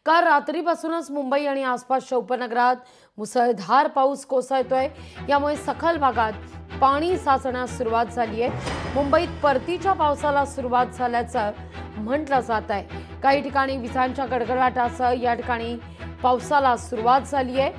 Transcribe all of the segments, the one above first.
काल रात्रीपासूनच मुंबई आणि आसपासच्या उपनगरात मुसळधार पाऊस कोसळतोय। यामुळे सखल भागात पाणी साचण्यास सुरुवात झाली आहे। मुंबईत परतीच्या पावसाला सुरुवात झाल्याचं म्हटलं जात आहे। काही ठिकाणी विजांच्या गडगडाटासह या ठिकाणी पावसाला सुरुवात झाली आहे।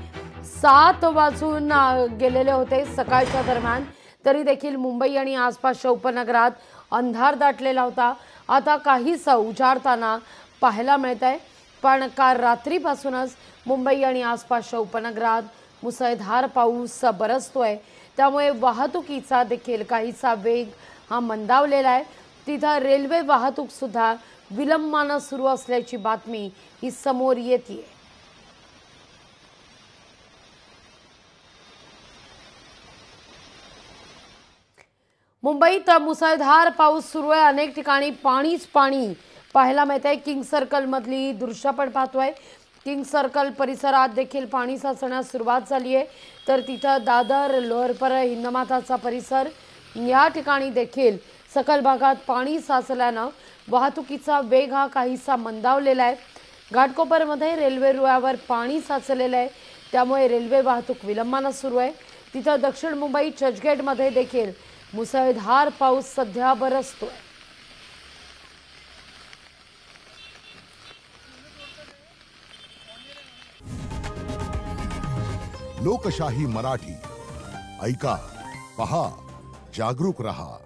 7 वाजून गेलेले होते सकाळच्या दरम्यान, तरी देखील मुंबई आणि आसपासच्या उपनगरात अंधार दाटलेला होता। आता काहीसा उजाडताना पाहायला मिळतंय, पण काल रात्रीपासूनच मुंबई आणि आसपासच्या उपनगरात मुसळधार पाऊस बरसतोय। त्यामुळे वाहतुकीचा देखील काहीसा वेग हा मंदावलेला आहे। तिथं रेल्वे वाहतूक सुद्धा विलंबानं सुरू असल्याची बातमी ही समोर येते। मुंबईत मुसळधार पाऊस सुरू आहे। अनेक ठिकाणी पाणीच पाणी पाहायला मिळतंय। किंग सर्कल मधली दृश्य पण पाहतोय। किंग सर्कल परिसरात देखील पाणी साचण्यास सुरुवात झाली आहे। तर तिथं दादर, लोअरपरळ, हिंदमाताचा परिसर या ठिकाणी देखील सखल भागात पाणी साचल्यानं वाहतुकीचा वेग हा काहीसा मंदावलेला आहे। घाटकोपरमध्ये रेल्वे रुळावर पाणी साचलेलं आहे, त्यामुळे रेल्वे वाहतूक विलंबानं सुरू आहे। तिथं दक्षिण मुंबई चर्चगेटमध्ये देखील मुसळधार पाऊस सध्या बरसतोय। लोकशाही मराठी ऐका, पहा, जागरूक रहा।